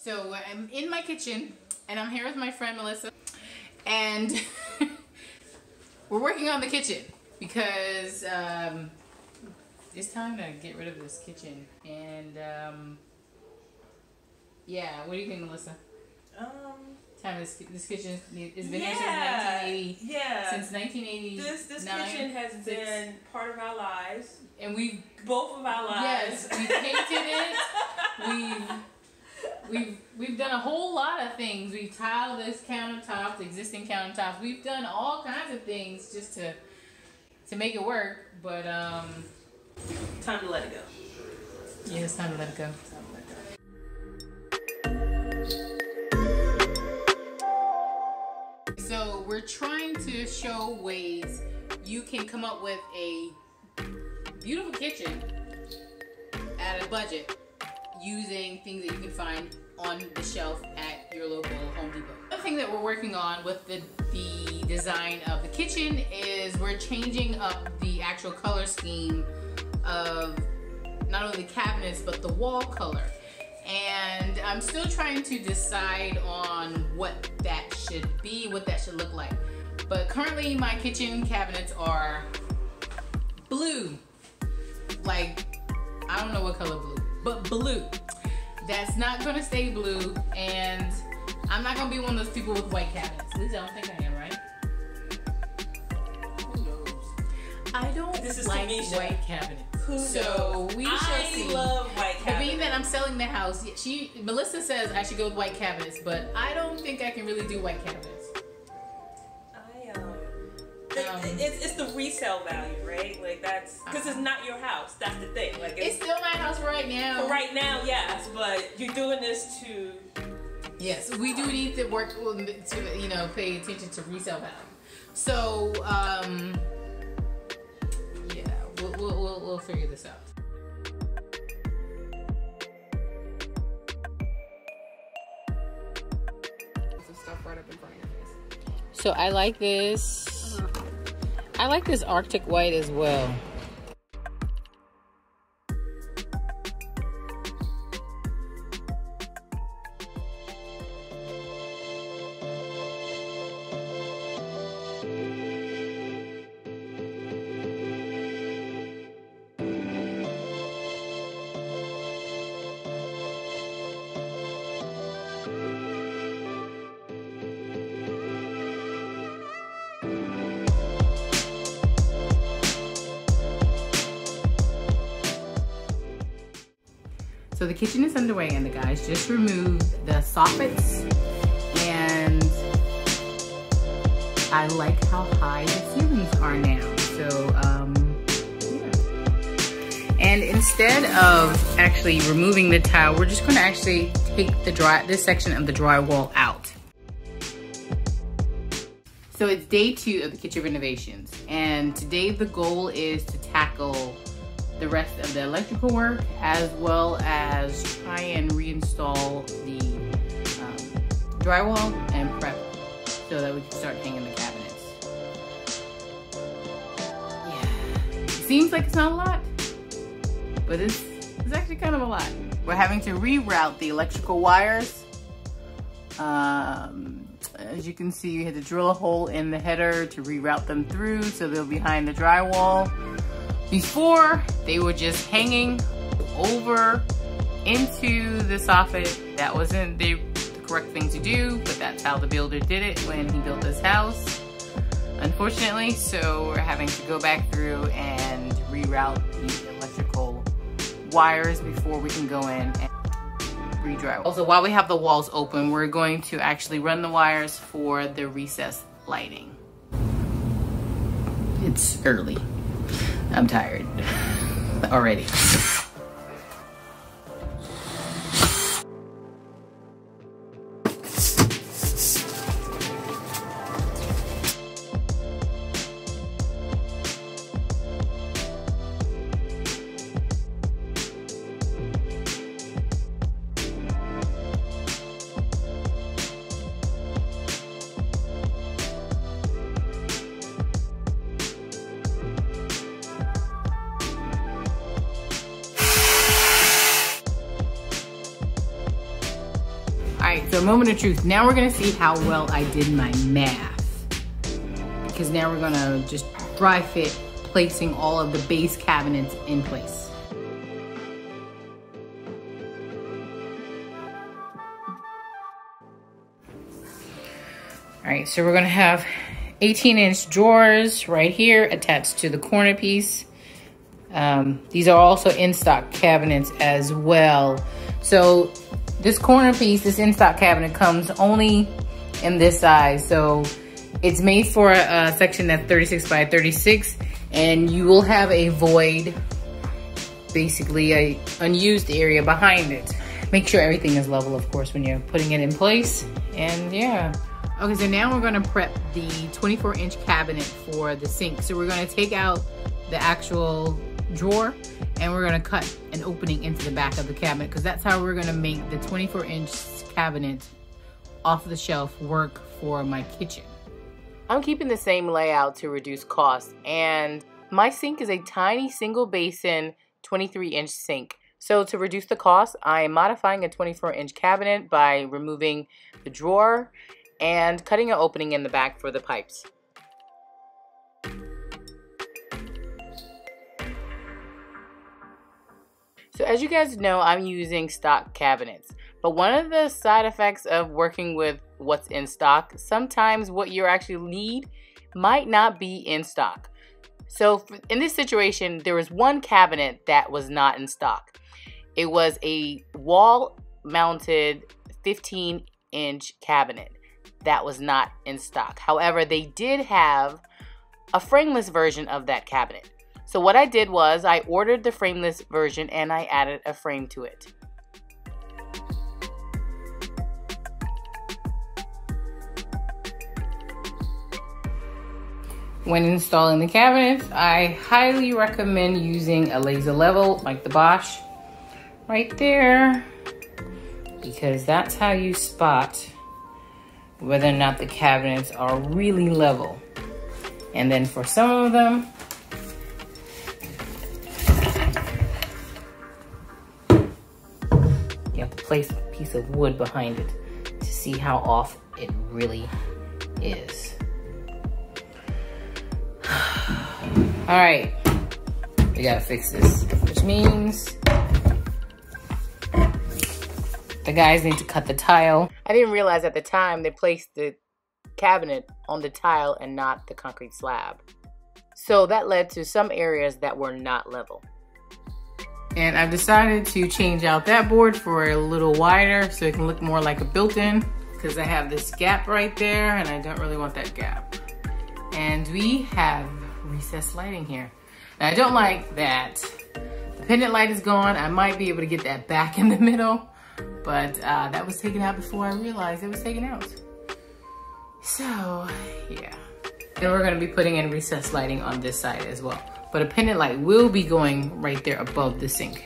So I'm in my kitchen and I'm here with my friend Melissa, and we're working on the kitchen because it's time to get rid of this kitchen. And yeah, what do you think, Melissa? Time this kitchen has been here since 1980. Yeah. Since 1980. This kitchen has been part of our lives. And we've both of our lives. Yes, we painted it. We've done a whole lot of things. We've tiled this countertops, existing countertops. We've done all kinds of things just to make it work. But time to let it go. Yeah, it's time to let it go. So we're trying to show ways you can come up with a beautiful kitchen at a budget using things that you can find on the shelf at your local Home Depot. Another thing that we're working on with the design of the kitchen is we're changing up the actual color scheme of not only the cabinets but the wall color. And I'm still trying to decide on what that should be, what that should look like. But currently my kitchen cabinets are blue. Like, I don't know what color blue, but blue. That's not gonna stay blue, and I'm not gonna be one of those people with white cabinets. At least I don't think I am, right? Who knows? I don't like white cabinets. So we shall see. I love white cabinets. But being that I'm selling the house, Melissa says I should go with white cabinets, but I don't think I can really do white cabinets. It's the resale value, right? Like that's because it's not your house. That's the thing. Like it's still my house right now. For right now, yes, but you're doing this to. Yes, we do need to work to pay attention to resale value. So yeah, we'll figure this out. Some stuff right up in front of your face. So I like this. I like this Arctic white as well. So the kitchen is underway and the guys just removed the soffits, and I like how high the ceilings are now. So yeah. And instead of actually removing the tile, we're just gonna actually take this section of the drywall out. So it's day 2 of the kitchen renovations, and today the goal is to tackle the rest of the electrical work, as well as try and reinstall the drywall and prep so that we can start hanging the cabinets. Yeah, it seems like it's not a lot, but it's actually kind of a lot. We're having to reroute the electrical wires. As you can see, you had to drill a hole in the header to reroute them through so they'll be behind the drywall. Before, they were just hanging over into the soffit. That wasn't the correct thing to do, but that's how the builder did it when he built this house, unfortunately. So we're having to go back through and reroute the electrical wires before we can go in and re-drywall. Also, while we have the walls open, we're going to actually run the wires for the recessed lighting. It's early. I'm tired already. right, so moment of truth. Now we're gonna see how well I did my math. Because now we're gonna just dry fit, placing all of the base cabinets in place. All right, so we're gonna have 18-inch drawers right here attached to the corner piece. These are also in-stock cabinets as well. So this corner piece, this in-stock cabinet comes only in this size. So it's made for a section that's 36 by 36, and you will have a void, basically a unused area behind it. Make sure everything is level, of course, when you're putting it in place. And yeah. Okay, so now we're gonna prep the 24-inch cabinet for the sink. So we're gonna take out the actual drawer and we're gonna cut an opening into the back of the cabinet, because that's how we're gonna make the 24-inch cabinet off the shelf work for my kitchen. I'm keeping the same layout to reduce cost, and my sink is a tiny single basin 23-inch sink. So to reduce the cost, I am modifying a 24-inch cabinet by removing the drawer and cutting an opening in the back for the pipes. So as you guys know, I'm using stock cabinets, but one of the side effects of working with what's in stock, sometimes what you actually need might not be in stock. So in this situation, there was one cabinet that was not in stock. It was a wall-mounted 15-inch cabinet that was not in stock. However, they did have a frameless version of that cabinet. So what I did was I ordered the frameless version and I added a frame to it. When installing the cabinets, I highly recommend using a laser level like the Bosch right there, because that's how you spot whether or not the cabinets are really level. And then for some of them, you have to place a piece of wood behind it to see how off it really is. All right, we gotta fix this, which means the guys need to cut the tile. I didn't realize at the time they placed the cabinet on the tile and not the concrete slab. So that led to some areas that were not level. And I've decided to change out that board for a little wider so it can look more like a built-in, because I have this gap right there and I don't really want that gap. And we have recessed lighting here. Now I don't like that the pendant light is gone. I might be able to get that back in the middle, but that was taken out before I realized it was taken out. So yeah. Then we're gonna be putting in recessed lighting on this side as well. But a pendant light will be going right there above the sink.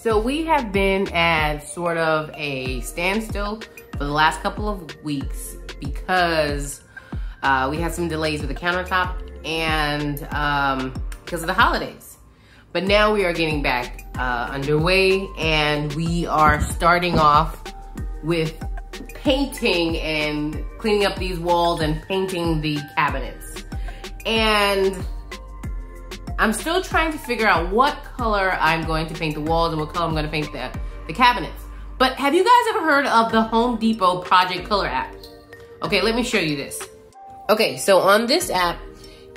So we have been at sort of a standstill for the last couple of weeks because we had some delays with the countertop and because of the holidays. But now we are getting back underway, and we are starting off with painting and cleaning up these walls and painting the cabinets. And I'm still trying to figure out what color I'm going to paint the walls and what color I'm going to paint the cabinets. But have you guys ever heard of the Home Depot ProjectColor App? Okay, let me show you this. Okay, so on this app,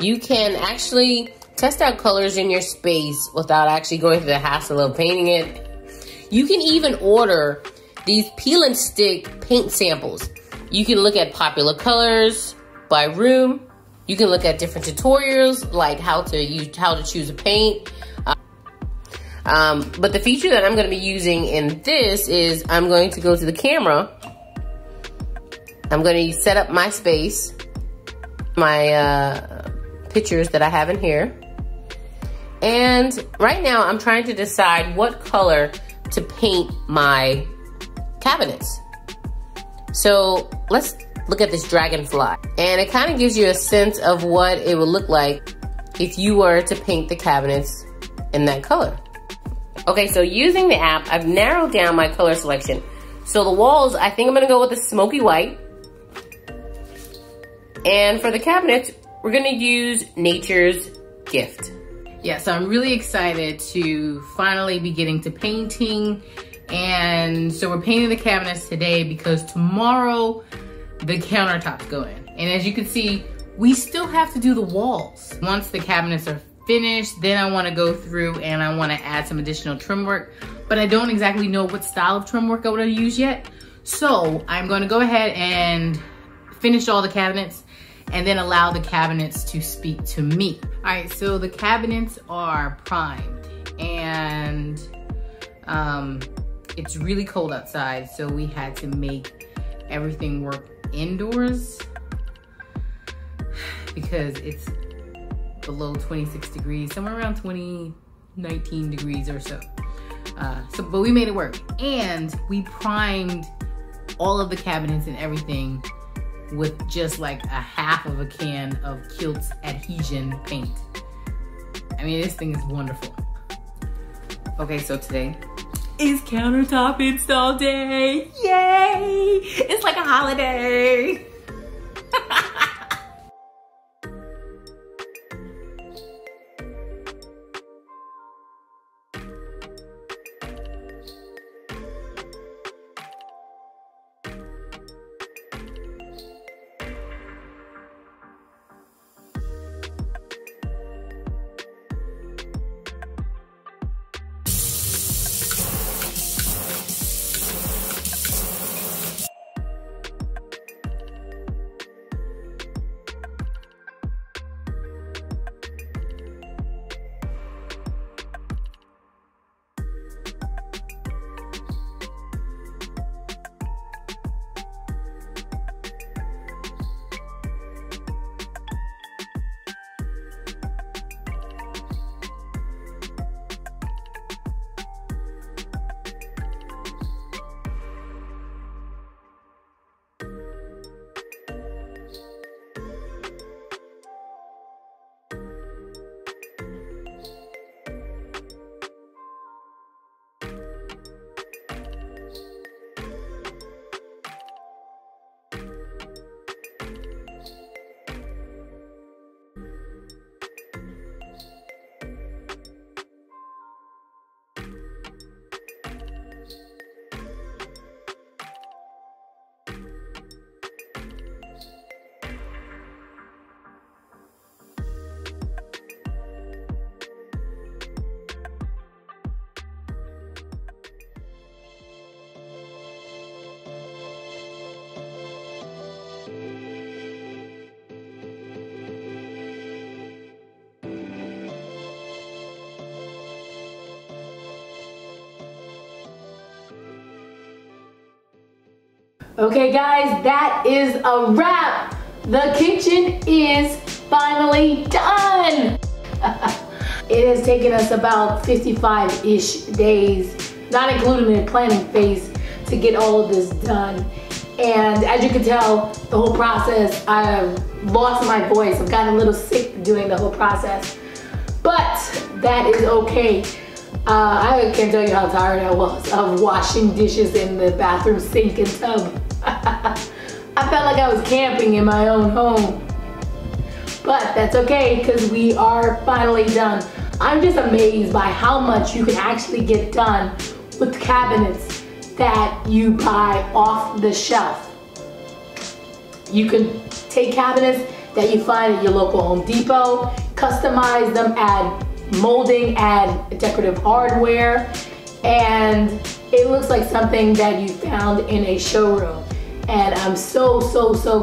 you can actually test out colors in your space without actually going through the hassle of painting it. You can even order these peel and stick paint samples. You can look at popular colors by room. You can look at different tutorials like how to choose a paint. But the feature that I'm going to be using in this is I'm going to go to the camera. I'm going to set up my space, my pictures that I have in here. And right now I'm trying to decide what color to paint my cabinets. So let's look at this dragonfly. And it kind of gives you a sense of what it would look like if you were to paint the cabinets in that color. Okay, so using the app, I've narrowed down my color selection. So the walls, I think I'm gonna go with the smoky white. And for the cabinets, we're gonna use Nature's Gift. Yeah, so I'm really excited to finally be getting to painting. And so we're painting the cabinets today because tomorrow the countertops go in. And as you can see, we still have to do the walls. Once the cabinets are finished, then I wanna go through and I wanna add some additional trim work, but I don't exactly know what style of trim work I wanna use yet. So I'm gonna go ahead and finish all the cabinets and then allow the cabinets to speak to me. All right, so the cabinets are primed and it's really cold outside, so we had to make everything work indoors because it's below 26 degrees, somewhere around 19 degrees or so. But we made it work. And we primed all of the cabinets and everything with just like a half of a can of KILZ Adhesion paint. I mean, this thing is wonderful. Okay, so today is countertop install day. Yay! It's like a holiday. Okay guys, that is a wrap. The kitchen is finally done. It has taken us about 55-ish days, not including the planning phase, to get all of this done. And as you can tell, the whole process, I've lost my voice. I've gotten a little sick doing the whole process, but that is okay. I can't tell you how tired I was of washing dishes in the bathroom sink and tub. I felt like I was camping in my own home. But that's okay, because we are finally done. I'm just amazed by how much you can actually get done with cabinets that you buy off the shelf. You can take cabinets that you find at your local Home Depot, customize them, add molding, add decorative hardware, and it looks like something that you found in a showroom. And I'm so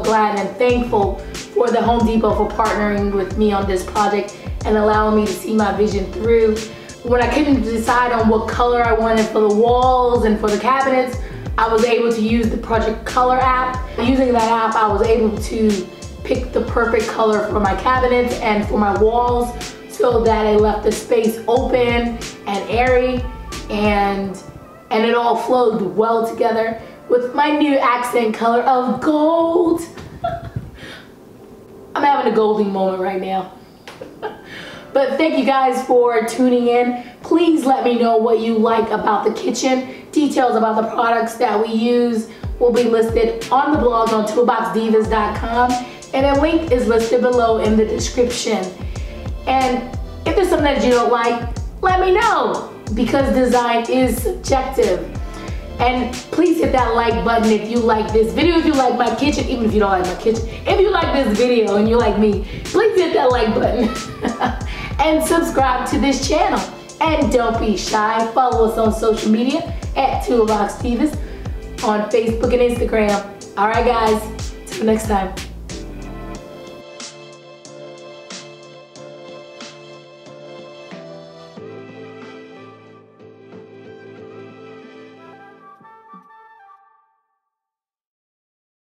glad and thankful for the Home Depot for partnering with me on this project and allowing me to see my vision through. When I couldn't decide on what color I wanted for the walls and for the cabinets, I was able to use the ProjectColor app. Using that app, I was able to pick the perfect color for my cabinets and for my walls. so that it left the space open and airy, and it all flowed well together with my new accent color of gold. I'm having a golden moment right now. But thank you guys for tuning in. Please let me know what you like about the kitchen. Details about the products that we use will be listed on the blog on toolboxdivas.com, and a link is listed below in the description. And if there's something that you don't like, let me know, because design is subjective. And please hit that like button if you like this video, if you like my kitchen, even if you don't like my kitchen. If you like this video and you like me, please hit that like button. And subscribe to this channel. And don't be shy, follow us on social media at Toolbox Divas on Facebook and Instagram. Alright guys, till next time.